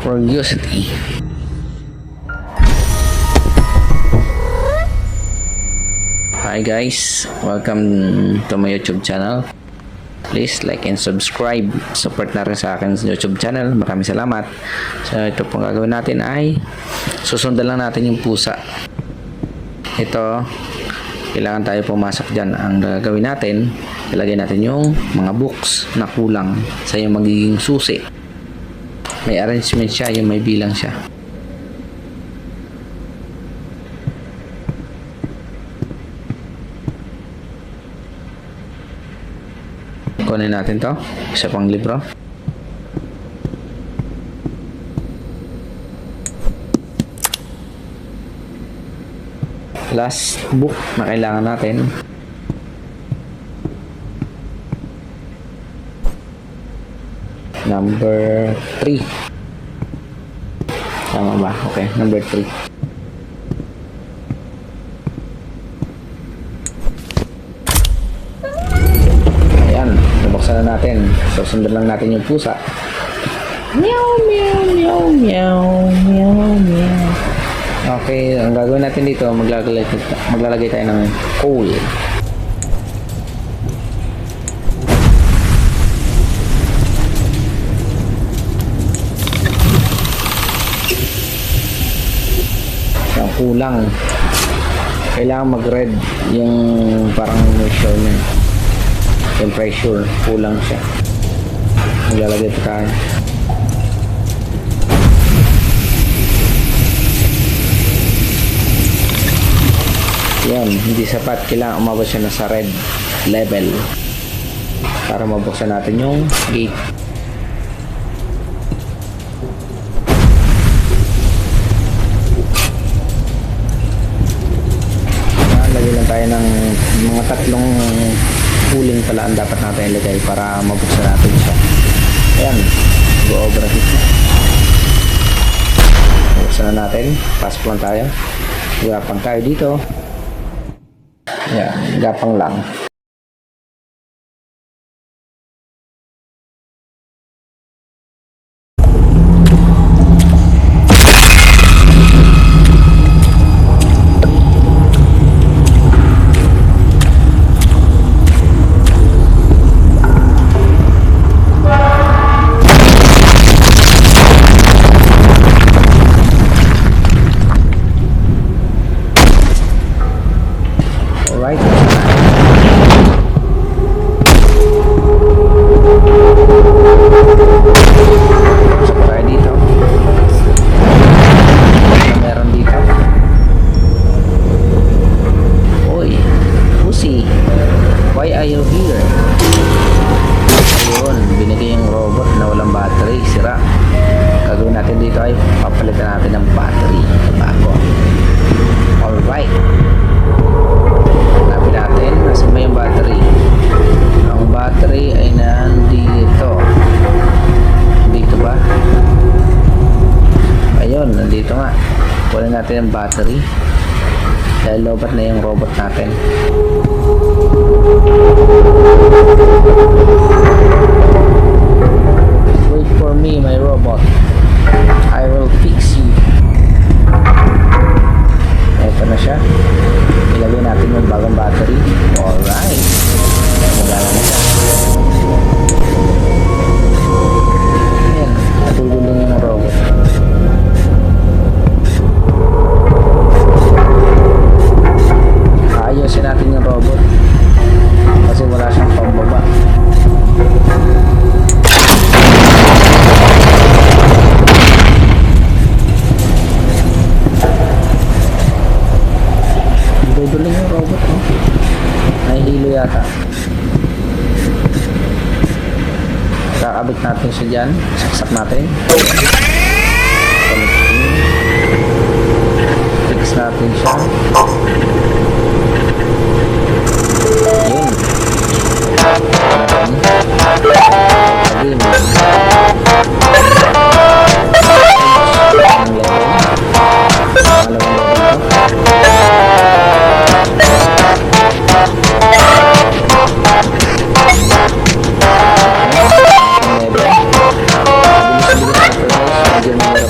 Curiosity. Hi guys, welcome to my YouTube channel. Please like and subscribe. Support na rin sa akin sa YouTube channel. Maraming salamat. So ito pong gagawin natin ay susundan lang natin yung pusa. Ito, kailangan tayo pumasok dyan. Ang gagawin natin, ilagay natin yung mga books na kulang sa yung magiging susi. May arrangement siya, yung may bilang siya. Kunin natin to, isa pang libro. Last book na kailangan natin, number 3. Tama ba? Okay, number 3. Ayan, nabuksan na natin. So, sundan lang natin yung pusa. Meow, meow, meow, meow, meow, meow. Okay, ang gagawin natin dito, maglalagay tayo ng coal. Kulang, kailangan mag-red yung parang moisture niya, temperature, kulang siya. Maglalagay ito tayo. Yan, hindi sapat, kailangan umabot siya na sa red level para mabuksan natin yung gate. Tayo ng mga tatlong huling pala ang dapat natin ilagay para mabuksan natin siya. Ayan, go over it. Buksan na natin, pasok lang tayo, gapang tayo dito. Ayan, gapang lang. Right. So, tayo dito. Meron dito. Oy, pussy, why are you here? Ayun, binigay yung robot na walang battery, sira. Gagawin natin dito ay papalitan natin ng battery bago. Alright, hanapin natin nasa may yung battery. Ang battery ay nandito. Dito ba? Ayun, nandito nga. Kunin natin ang battery dahil lobat na yung robot natin. Wait for me, my robot. I will fix you. Ito na siya. Ilagay natin yung bagong battery. Alright. Magala na siya. Ayan. Natulong yung robot. Ayusin natin yung robot. Kasi wala siyang pambaba. Duduling yung robot, no? Nahihilo yata. Kakabit natin siya dyan. Saksak natin. Fix natin siya. Yun. Medyo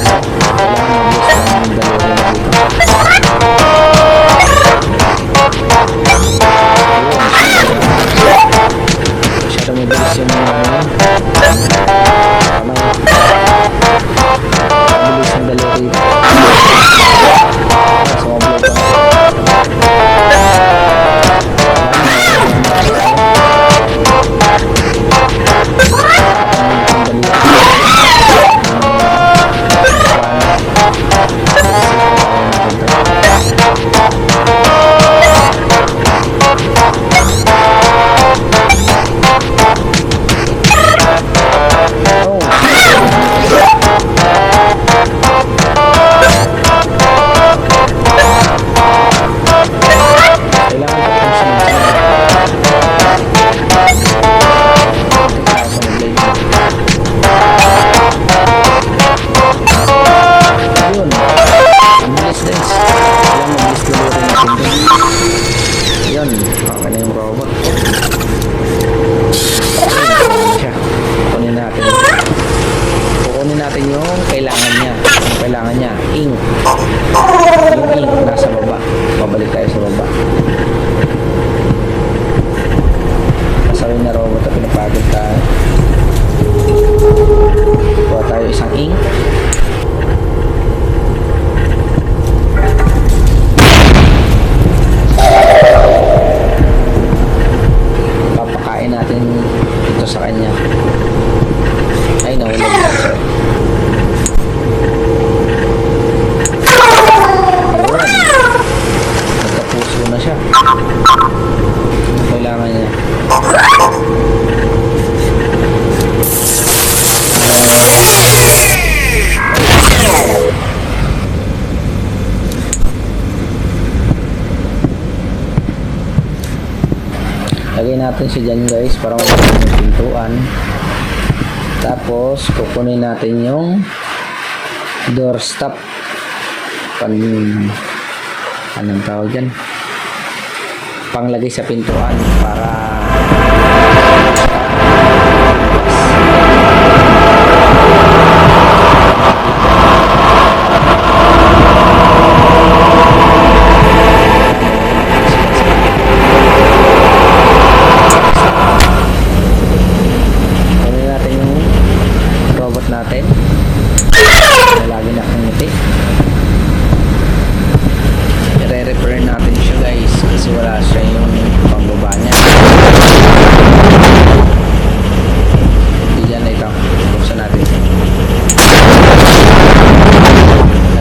natin yung kailangan niya. Yung kailangan niya, ink. Yung ink nasa baba. Babalik tayo sa baba. Pasawin na robot at pinapagod tayo. Kuha tayo isang ink. Papakain natin ito sa kanya. Ay, nahulog na siya. Ayun. Nagkapuso na siya. Kailangan niya. Lagay natin siya dyan guys para mabalik yung pintuan. Tapos kukunin natin yung doorstop. Anong tawag dyan? Panglagay sa pintuan para natin na lagi nakangiti. I-repair natin siya guys kasi wala siya yung pangbaba niya. Diyan na ito. Buksan natin.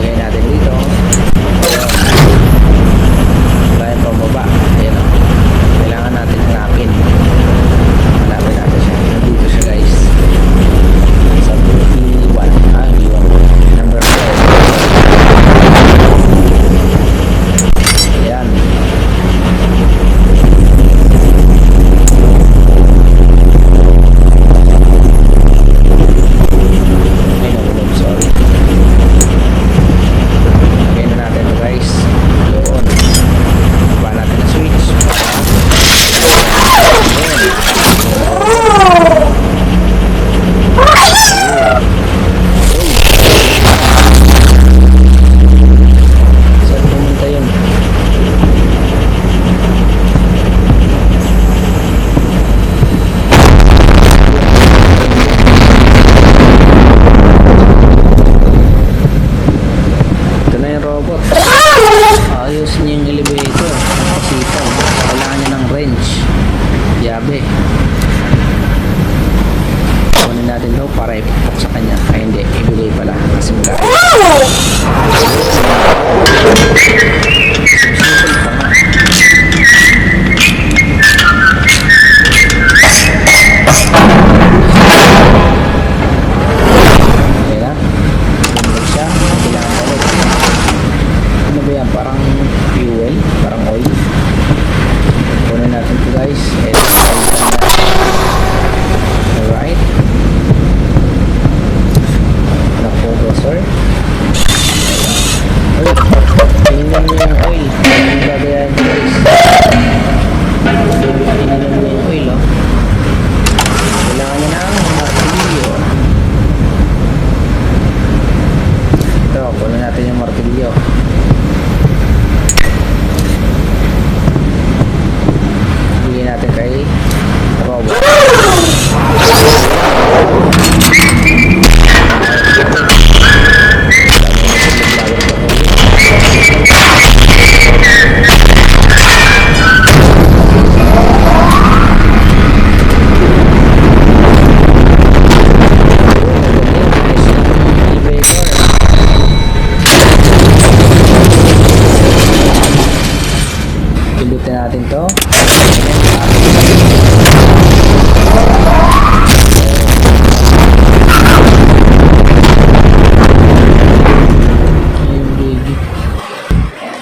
Lagay natin dito. Wala yung pangbaba. Ayan o. Kailangan natin hanapin. Hanapin natin siya. Nandito siya guys. Number 4. Ayan. Ay, nabulog, sorry. Lagay na natin ito guys. Doon. Baba natin na switch. Ayusin niya yung elevator. Kapasitan. Kailangan niya ng wrench. Yabe. Kunin natin ito para ipapok sa kanya. Ay hindi, ibigay pala. Kasi mula. Simple pa nga. Okay na. Bumalik siya. Kailangan ulit. Ano ba yan? Parang fuel, parang oil. Kunin natin ito guys. Alright. Na-focusor. Tingnan mo yung oil. Yung gagayan guys. Tingnan mo yung oil oh. Kailangan nyo ng martilyo. Ito, kunin natin yung martilyo. Bigyan natin kay robot. Pindutin natin to.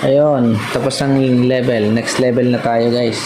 Ayun, tapos ang level. Next level na tayo guys.